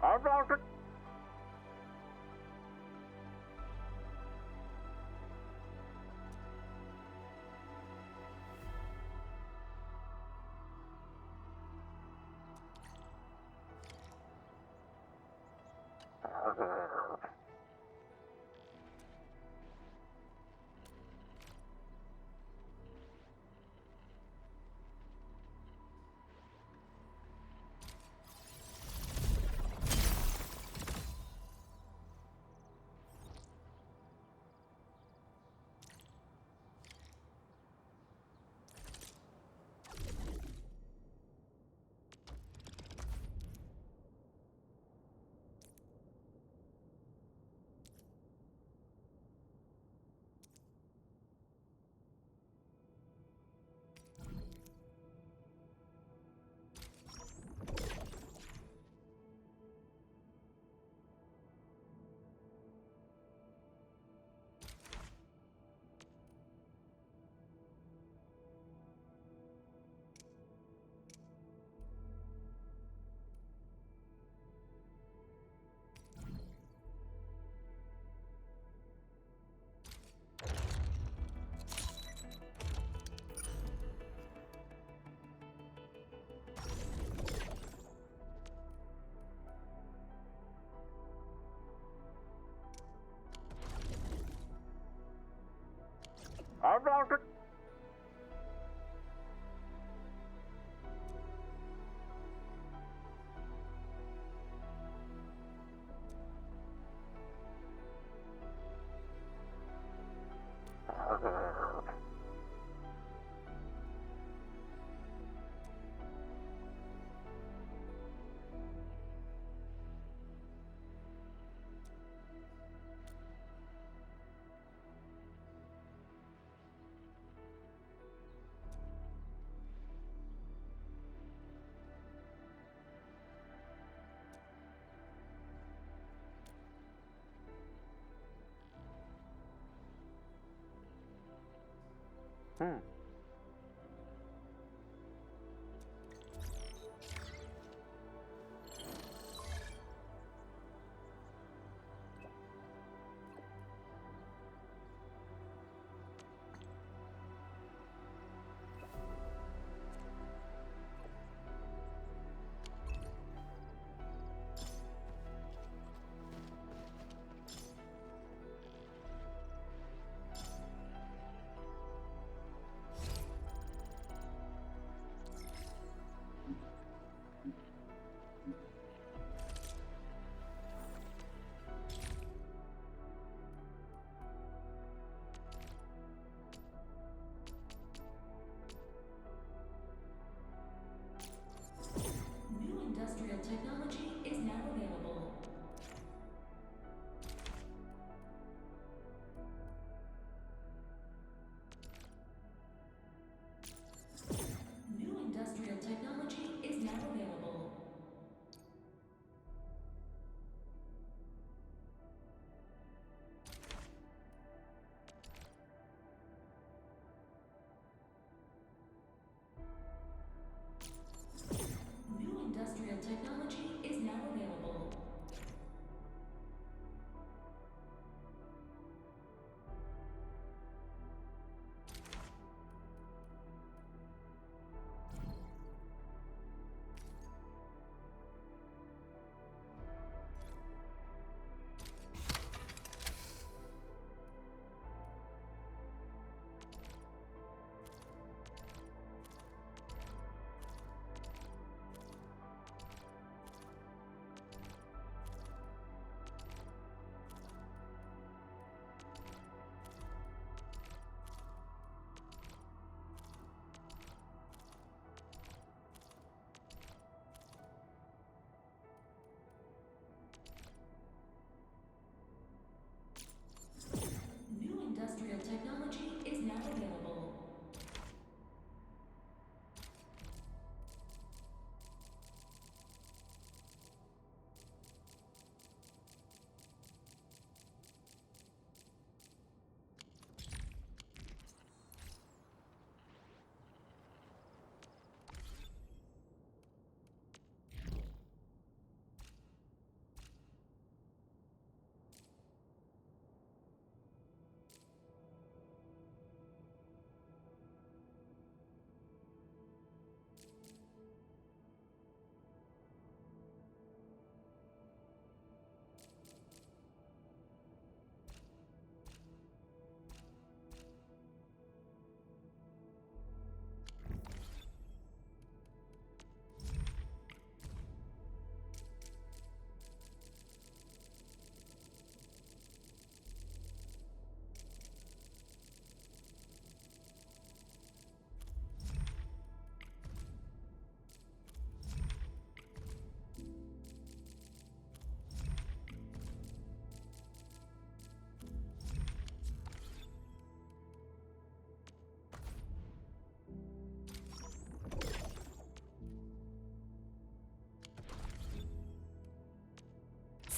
About it. About it.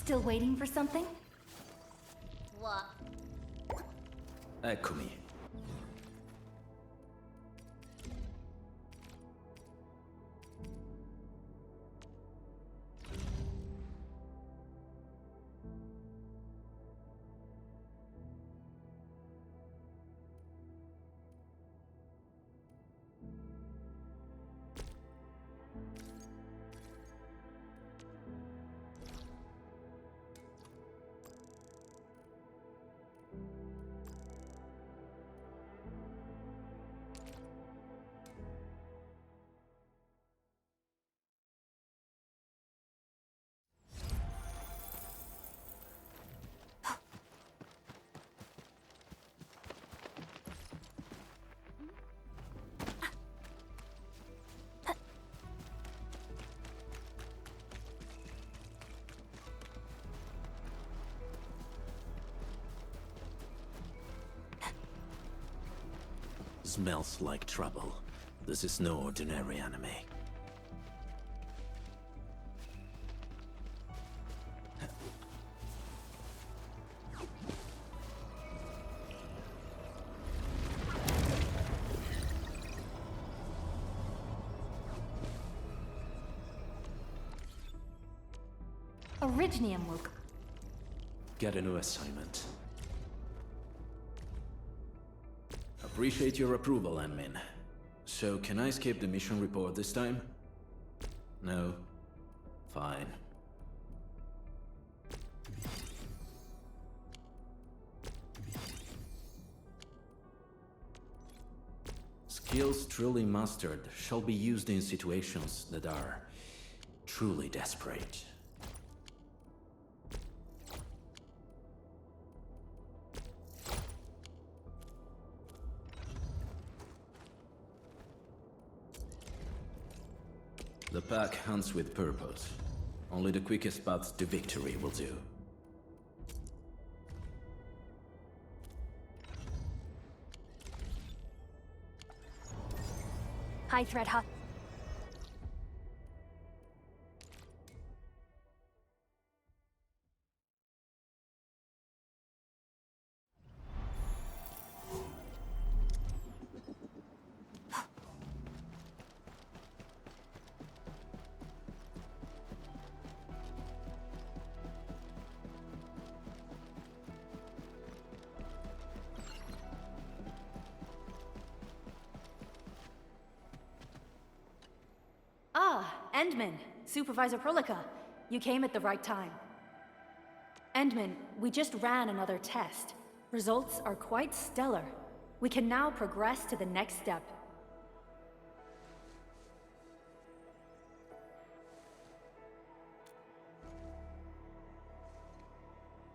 Still waiting for something? What? Eccomi. Smells like trouble. This is no ordinary anime. Originium work. Get a new assignment. Appreciate your approval, admin. So, can I skip the mission report this time? No? Fine. Skills truly mastered shall be used in situations that are truly desperate. The pack hunts with purpose. Only the quickest path to victory will do. Hi, Threadhawk. Ah, Endman, Supervisor Prolica. You came at the right time. Endman, we just ran another test. Results are quite stellar. We can now progress to the next step.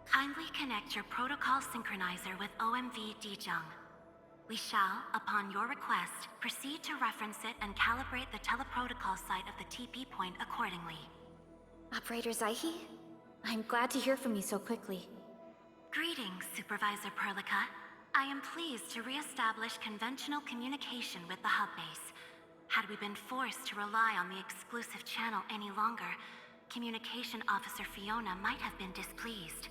Kindly connect your protocol synchronizer with OMV Dijong. We shall, upon your request, proceed to reference it and calibrate the teleprotocol site of the TP point accordingly. Operator Zaihi? I'm glad to hear from you so quickly. Greetings, Supervisor Perlica. I am pleased to re-establish conventional communication with the hub base. Had we been forced to rely on the exclusive channel any longer, Communication Officer Fiona might have been displeased.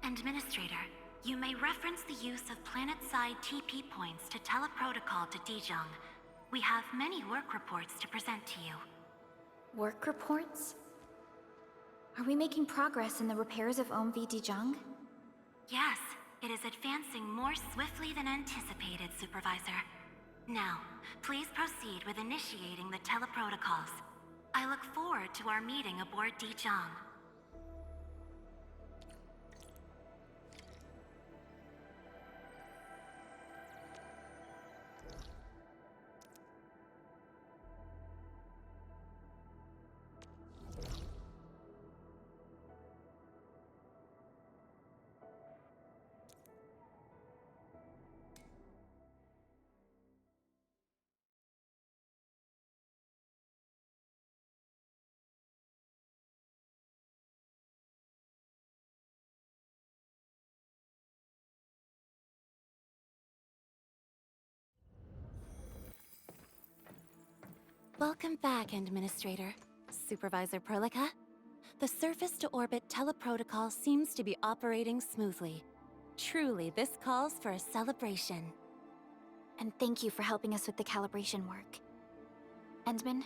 Administrator, you may reference the use of planet-side TP points to teleprotocol to Dijong. We have many work reports to present to you. Work reports? Are we making progress in the repairs of OMV Dijong? Yes, it is advancing more swiftly than anticipated, Supervisor. Now, please proceed with initiating the teleprotocols. I look forward to our meeting aboard Dijong. Welcome back, Administrator. Supervisor Perlica. the surface-to-orbit teleprotocol seems to be operating smoothly. Truly, this calls for a celebration. And thank you for helping us with the calibration work. Endman,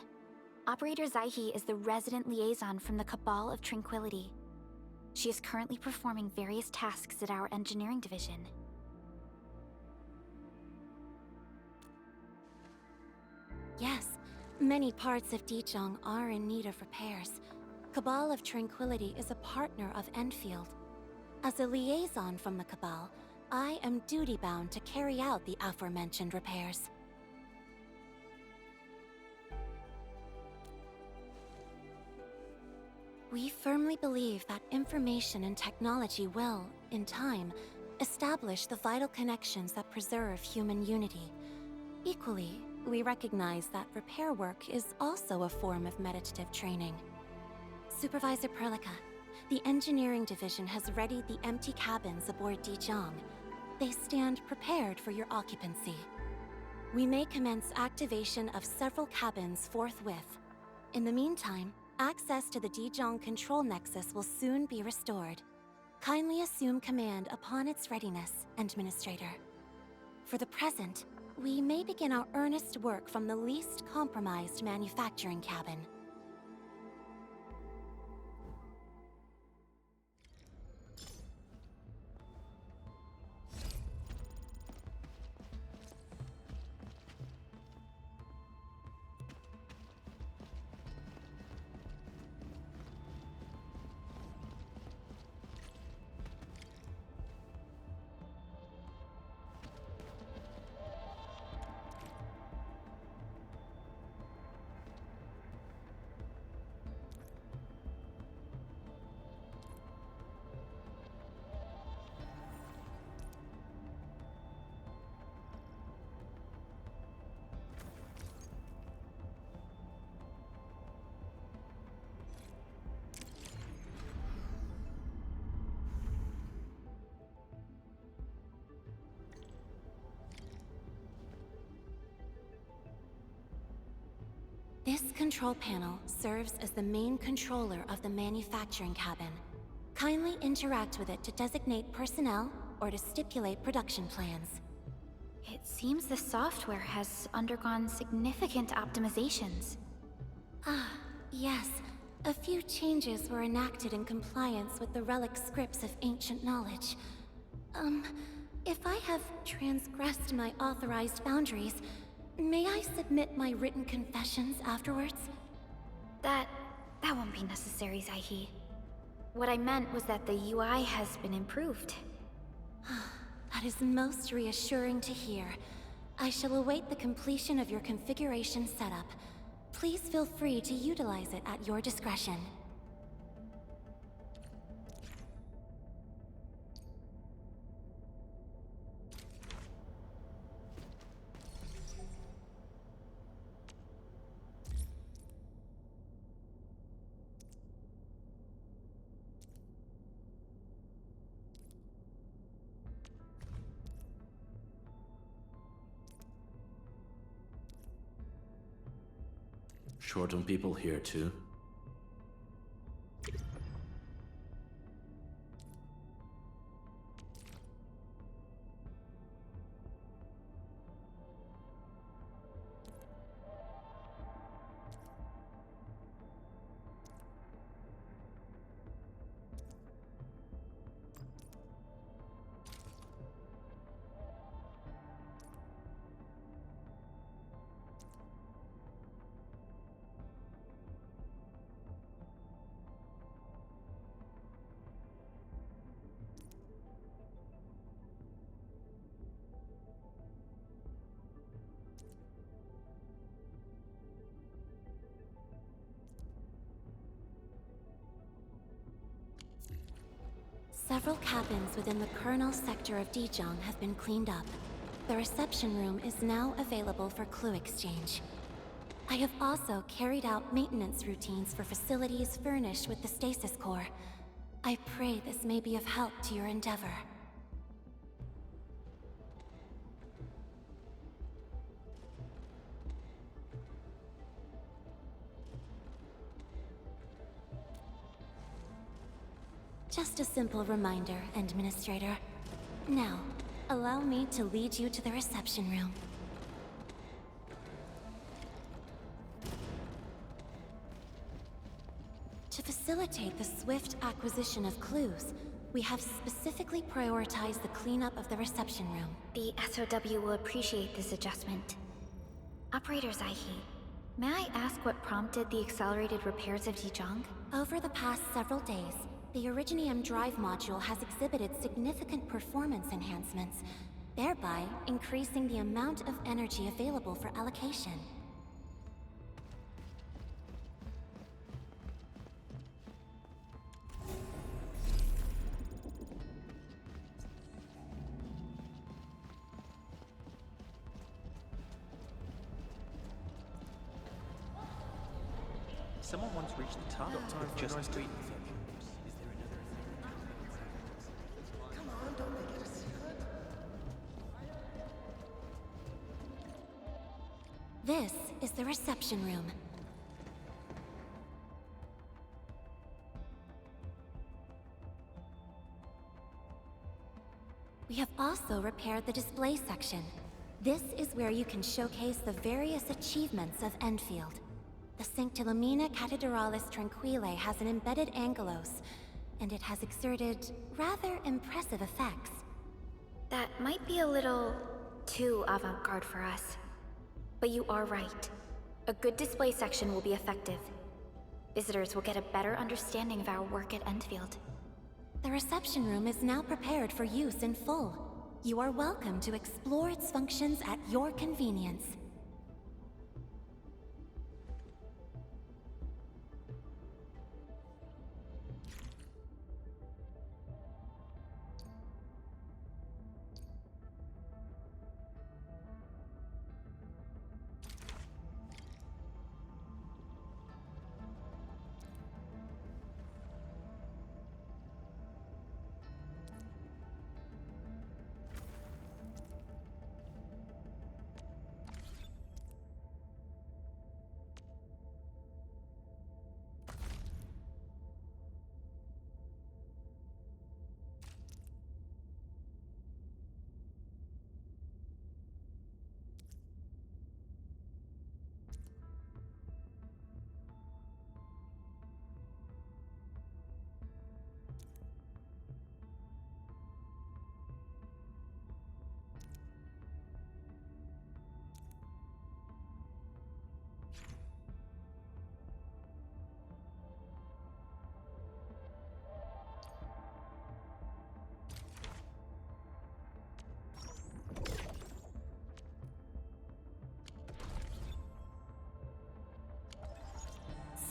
Operator Zaihi is the resident liaison from the Cabal of Tranquility. She is currently performing various tasks at our engineering division. Yes, many parts of Dijiang are in need of repairs. Cabal of Tranquility is a partner of Endfield. As a liaison from the Cabal, I am duty-bound to carry out the aforementioned repairs. We firmly believe that information and technology will, in time, establish the vital connections that preserve human unity. Equally, we recognize that repair work is also a form of meditative training. Supervisor Perlica, the engineering division has readied the empty cabins aboard Dijiang. They stand prepared for your occupancy. We may commence activation of several cabins forthwith. In the meantime, access to the Dijiang control nexus will soon be restored. Kindly assume command upon its readiness, Administrator. For the present, we may begin our earnest work from the least compromised manufacturing cabin. This control panel serves as the main controller of the manufacturing cabin. Kindly interact with it to designate personnel or to stipulate production plans. It seems the software has undergone significant optimizations. Ah, yes. A few changes were enacted in compliance with the relic scripts of ancient knowledge. If I have transgressed my authorized boundaries, may I submit my written confessions afterwards? That won't be necessary, Zaihi. What I meant was that the UI has been improved. That is most reassuring to hear. I shall await the completion of your configuration setup. Please feel free to utilize it at your discretion. Short on people here, too. Several cabins within the kernel sector of Dijiang have been cleaned up. The reception room is now available for clue exchange. I have also carried out maintenance routines for facilities furnished with the stasis core. I pray this may be of help to your endeavor. Just a simple reminder, Administrator. Now, allow me to lead you to the reception room. To facilitate the swift acquisition of clues, we have specifically prioritized the cleanup of the reception room. The SOW will appreciate this adjustment. Operator Zaihi, may I ask what prompted the accelerated repairs of Dijong? Over the past several days, the Originium drive module has exhibited significant performance enhancements, thereby increasing the amount of energy available for allocation. Someone once reached the top with just nice tweet. Come on, don't make it a secret. This is the reception room. We have also repaired the display section. This is where you can showcase the various achievements of Endfield. The Sanctilumina Cathedralis Tranquille has an embedded angelos, and it has exerted rather impressive effects. That might be a little too avant-garde for us. But you are right. A good display section will be effective. Visitors will get a better understanding of our work at Endfield. The reception room is now prepared for use in full. You are welcome to explore its functions at your convenience.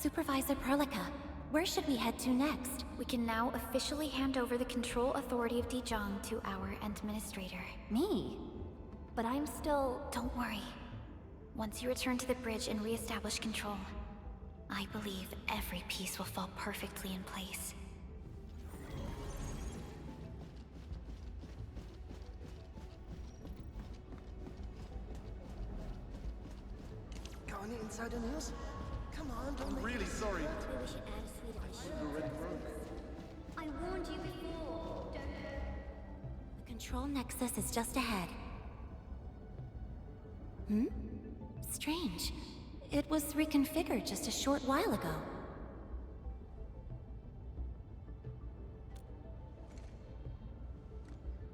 Supervisor Perlica, where should we head to next? We can now officially hand over the control authority of Dijong to our administrator. Me? But I'm still... Don't worry. Once you return to the bridge and re-establish control, I believe every piece will fall perfectly in place. Got any insider news? Come on, don't make really sorry. Maybe we should add a sweet addition. I warned you before. The control nexus is just ahead. Hmm? Strange. It was reconfigured just a short while ago.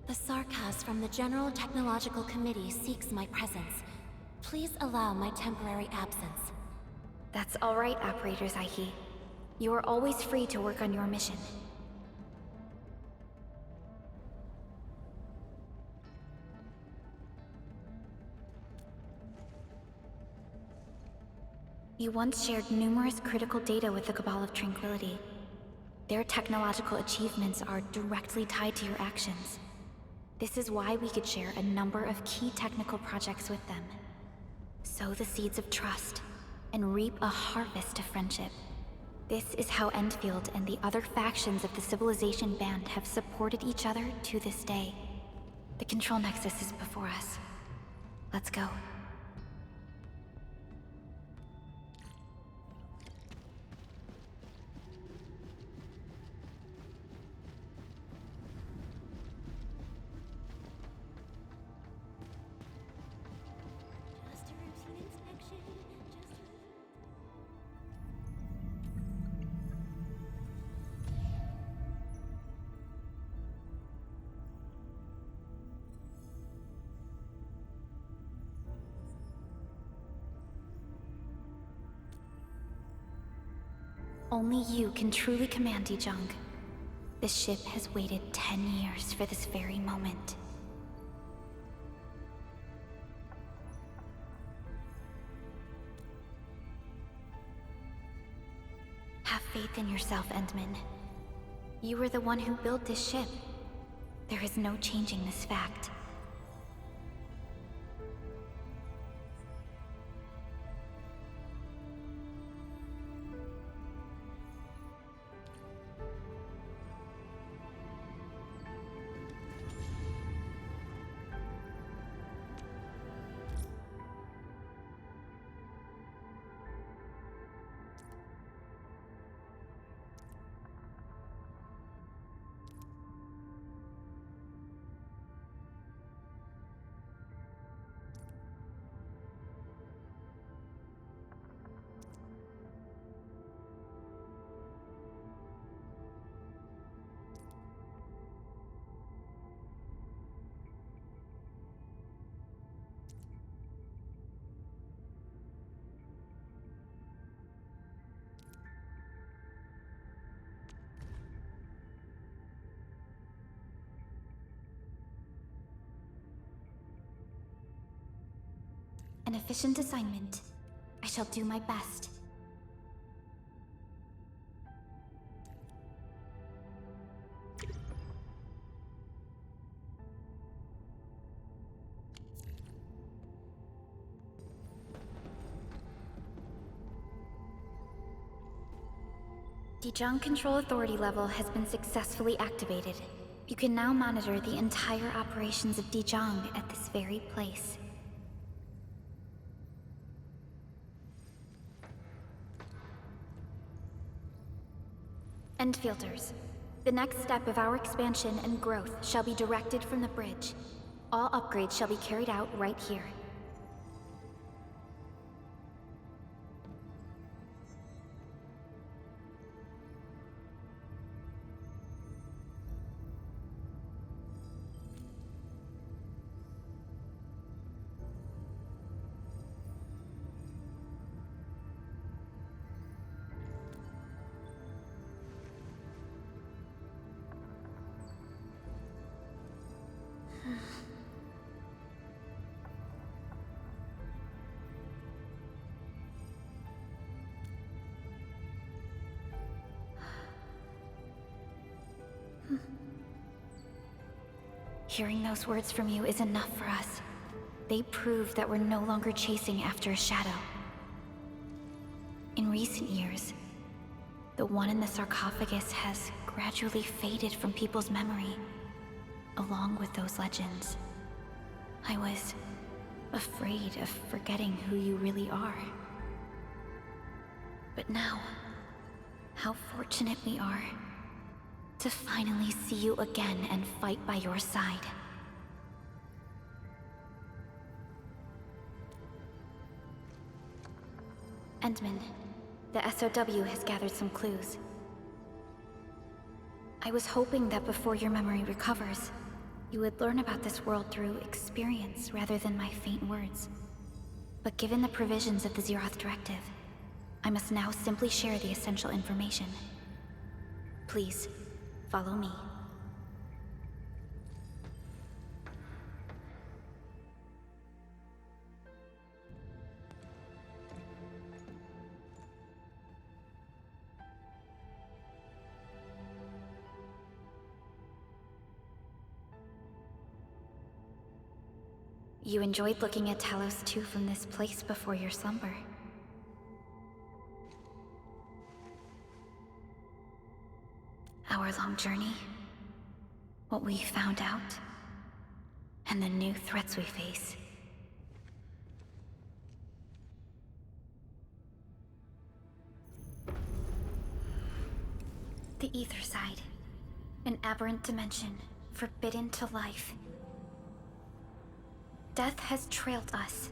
The Sarkaz from the General Technological Committee seeks my presence. Please allow my temporary absence. That's all right, Operator Zaihi. You are always free to work on your mission. You once shared numerous critical data with the Cabal of Tranquility. Their technological achievements are directly tied to your actions. This is why we could share a number of key technical projects with them. Sow the seeds of trust, and reap a harvest of friendship. This is how Endfield and the other factions of the Civilization Band have supported each other to this day. The control nexus is before us. Let's go. Only you can truly command Dijong. The ship has waited 10 years for this very moment. Have faith in yourself, Endman. You were the one who built this ship. There is no changing this fact. An efficient assignment. I shall do my best. Dijong Control Authority level has been successfully activated. You can now monitor the entire operations of Dijong at this very place. Endfielders, the next step of our expansion and growth shall be directed from the bridge. All upgrades shall be carried out right here. Hearing those words from you is enough for us. They prove that we're no longer chasing after a shadow. In recent years, the one in the sarcophagus has gradually faded from people's memory, along with those legends. I was afraid of forgetting who you really are. But now, how fortunate we are to finally see you again and fight by your side. Endman, the SOW has gathered some clues. I was hoping that before your memory recovers, you would learn about this world through experience rather than my faint words. But given the provisions of the Zeroth Directive, I must now simply share the essential information. Please, follow me. You enjoyed looking at Talos 2 from this place before your slumber. Our long journey, what we found out, and the new threats we face. The Ether Side, an aberrant dimension, forbidden to life. Death has trailed us,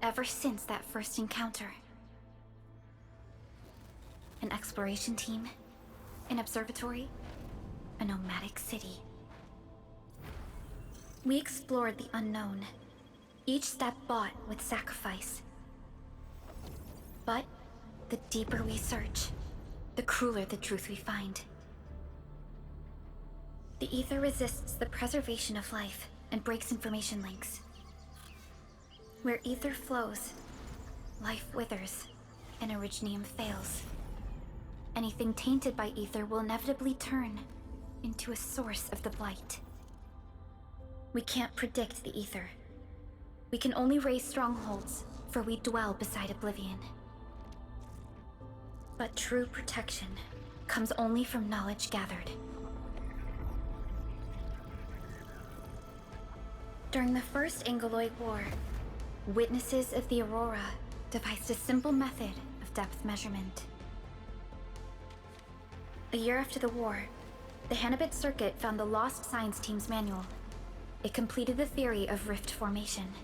ever since that first encounter. An exploration team, an observatory, a nomadic city. We explored the unknown, each step bought with sacrifice. But the deeper we search, the crueler the truth we find. The ether resists the preservation of life and breaks information links. Where ether flows, life withers, and originium fails. Anything tainted by ether will inevitably turn into a source of the blight. We can't predict the ether. We can only raise strongholds, for we dwell beside oblivion. But true protection comes only from knowledge gathered. During the First Angoloid War, witnesses of the Aurora devised a simple method of depth measurement. A year after the war, the Hannibit Circuit found the Lost Science Team's manual. It completed the theory of rift formation.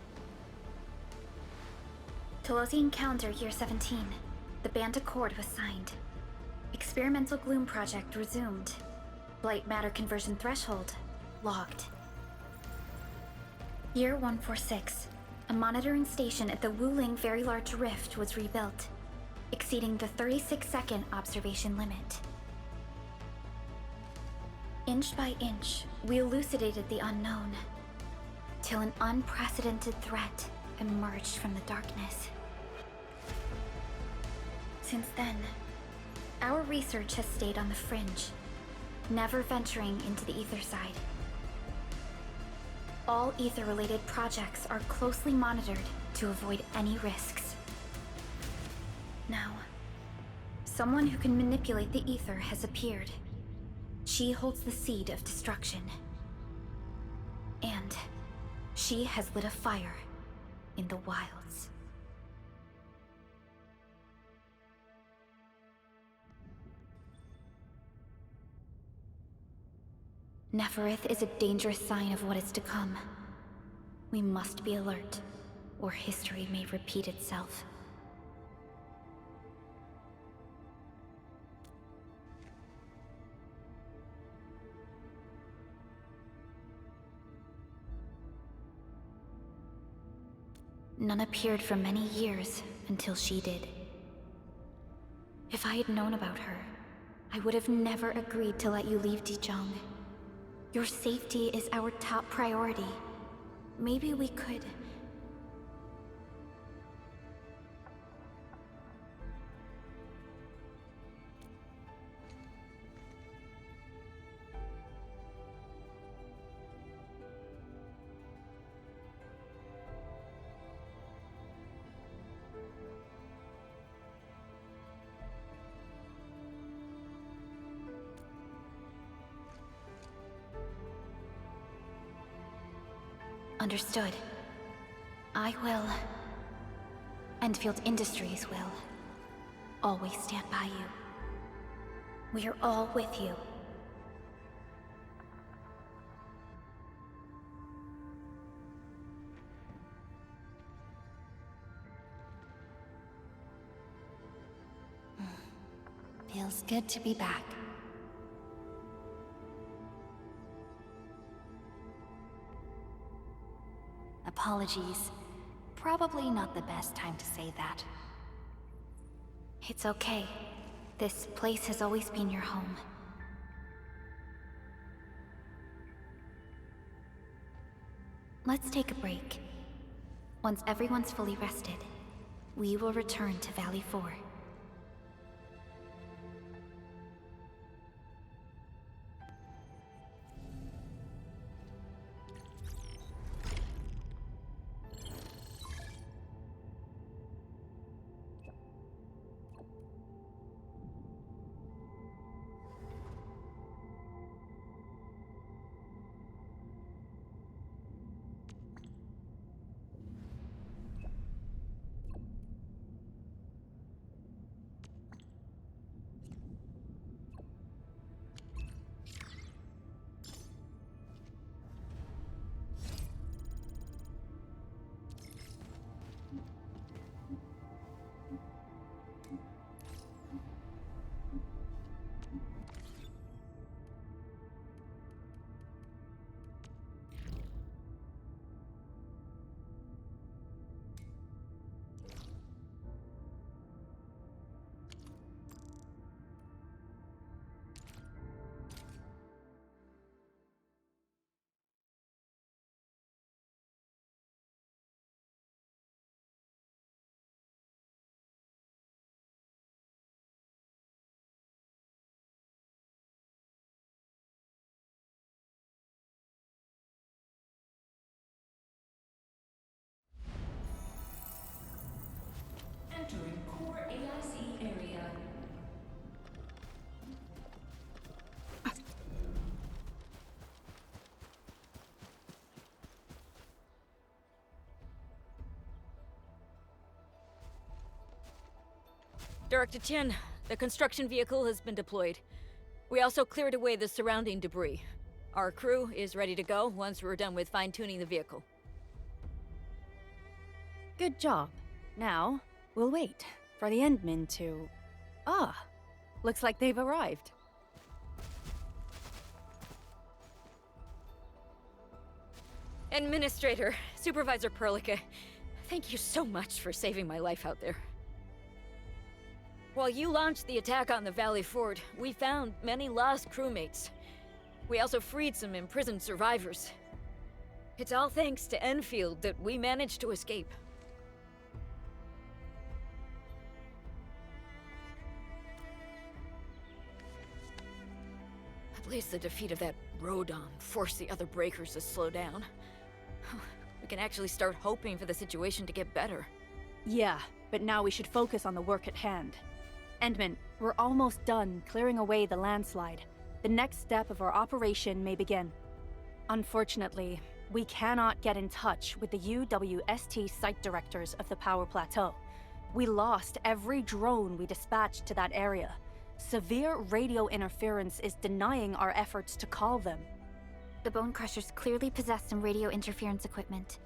Telosian calendar year 17, the Band Accord was signed. Experimental Gloom project resumed. Blight matter conversion threshold logged. Year 146, a monitoring station at the Wuling Very Large Rift was rebuilt, exceeding the 36-second observation limit. Inch by inch, we elucidated the unknown, till an unprecedented threat emerged from the darkness. Since then, our research has stayed on the fringe, never venturing into the ether side. All ether-related projects are closely monitored to avoid any risks. Now, someone who can manipulate the ether has appeared. She holds the seed of destruction. And she has lit a fire in the wilds. Neferith is a dangerous sign of what is to come. We must be alert, or history may repeat itself. None appeared for many years until she did. If I had known about her, I would have never agreed to let you leave Dijon. Your safety is our top priority. Maybe we could... Understood. I will. Endfield Industries will. Always stand by you. We are all with you. Feels good to be back. Apologies. Probably not the best time to say that. It's okay. This place has always been your home. Let's take a break. Once everyone's fully rested, we will return to Valley 4. Director Chin, the construction vehicle has been deployed. We also cleared away the surrounding debris. Our crew is ready to go once we're done with fine-tuning the vehicle. Good job. Now, we'll wait for the Endmen to... Ah, looks like they've arrived. Administrator, Supervisor Perlica, thank you so much for saving my life out there. While you launched the attack on the Valley Fort, we found many lost crewmates. We also freed some imprisoned survivors. It's all thanks to Endfield that we managed to escape. At least the defeat of that Rodon forced the other breakers to slow down. We can actually start hoping for the situation to get better. Yeah, but now we should focus on the work at hand. Endman, we're almost done clearing away the landslide. The next step of our operation may begin. Unfortunately, we cannot get in touch with the UWST site directors of the Power Plateau. We lost every drone we dispatched to that area. Severe radio interference is denying our efforts to call them. The Bone Crushers clearly possess some radio interference equipment.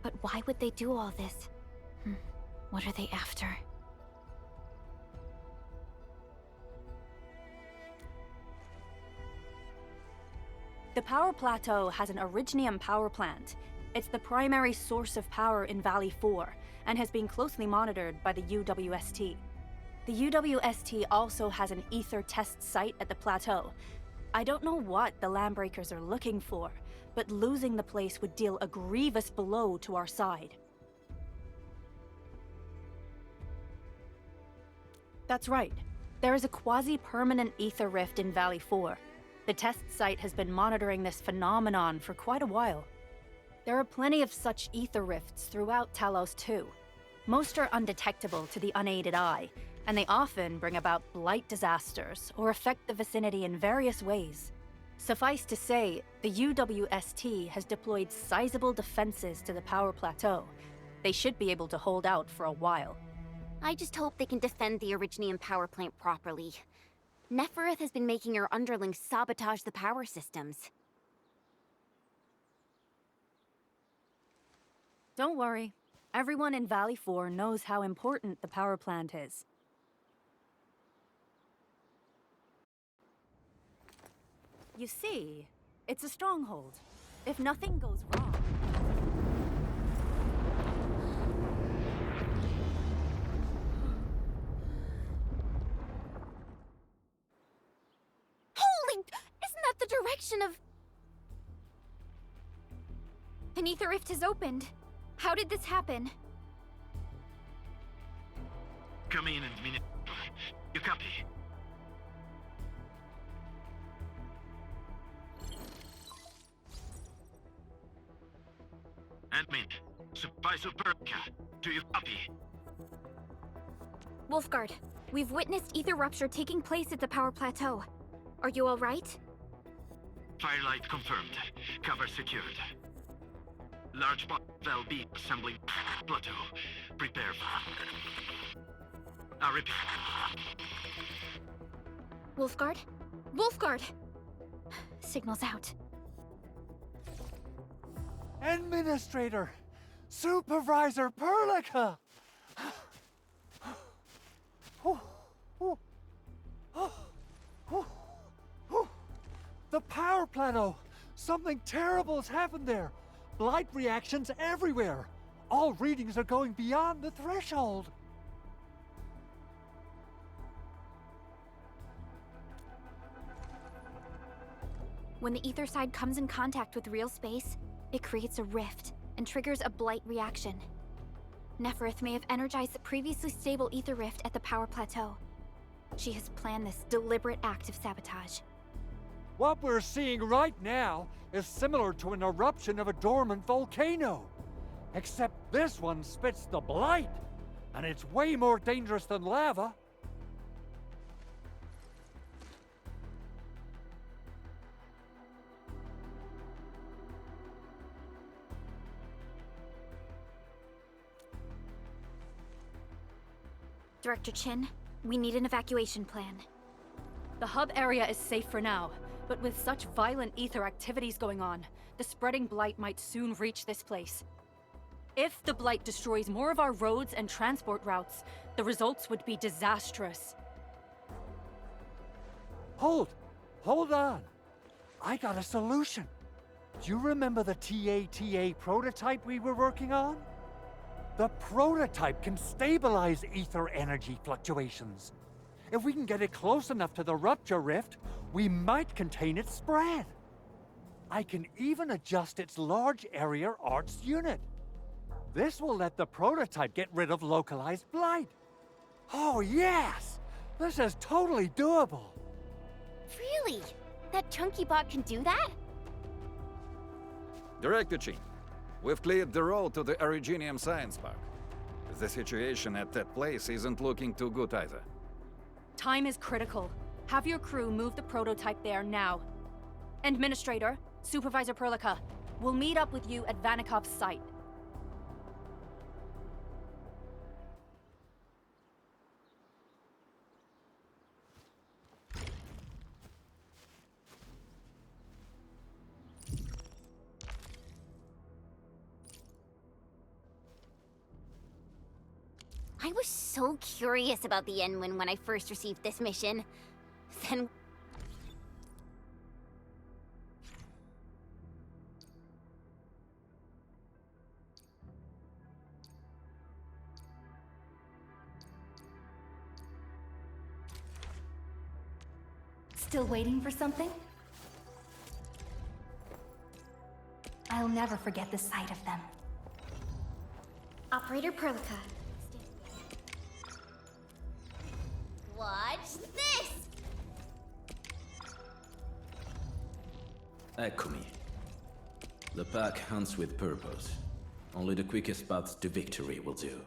But why would they do all this? What are they after? The Power Plateau has an Originium power plant. It's the primary source of power in Valley 4, and has been closely monitored by the UWST. The UWST also has an ether test site at the plateau. I don't know what the Landbreakers are looking for, but losing the place would deal a grievous blow to our side. That's right. There is a quasi-permanent ether rift in Valley 4. The test site has been monitoring this phenomenon for quite a while. There are plenty of such ether rifts throughout Talos too. Most are undetectable to the unaided eye, and they often bring about blight disasters or affect the vicinity in various ways. Suffice to say, the UWST has deployed sizable defenses to the Power Plateau. They should be able to hold out for a while. I just hope they can defend the Originium power plant properly. Nefereth has been making her underlings sabotage the power systems. Don't worry. Everyone in Valley 4 knows how important the power plant is. You see, it's a stronghold. If nothing goes wrong... Holy! Isn't that the direction of... An ether rift has opened. How did this happen? Come in and minute. You copy? Admin, Supervisor Perlica, do you copy? Wolfguard, we've witnessed ether rupture taking place at the Power Plateau. Are you all right? Firelight confirmed. Cover secured. Large bot LB assembling plateau. Prepare for... I repeat. Wolfguard? Wolfguard! Signal's out. Administrator! Supervisor Perlica! The power plateau! Something terrible's happened there! Blight reactions everywhere! All readings are going beyond the threshold! When the ether side comes in contact with real space, it creates a rift and triggers a blight reaction. Nefereth may have energized the previously stable ether rift at the Power Plateau. She has planned this deliberate act of sabotage. What we're seeing right now is similar to an eruption of a dormant volcano. Except this one spits the blight, and it's way more dangerous than lava. Director Chin, We need an evacuation plan. The hub area is safe for now, but with such violent ether activities going on, the spreading blight might soon reach this place. If the blight destroys more of our roads and transport routes, the results would be disastrous. Hold on. I got a solution. Do you remember the TATA prototype we were working on? The prototype can stabilize ether energy fluctuations. If we can get it close enough to the rupture rift, we might contain its spread. I can even adjust its large area arts unit. This will let the prototype get rid of localized blight. Oh yes! This is totally doable. Really? That chunky bot can do that? Director Chief, we've cleared the road to the Originium Science Park. The situation at that place isn't looking too good either. Time is critical. Have your crew move the prototype there now. Administrator, Supervisor Perlica, we'll meet up with you at Vanikov's site. I was so curious about the Endwind when I first received this mission. Then... Still waiting for something? I'll never forget the sight of them. Operator Perlica. Watch this! Eccomi. The pack hunts with purpose. Only the quickest path to victory will do.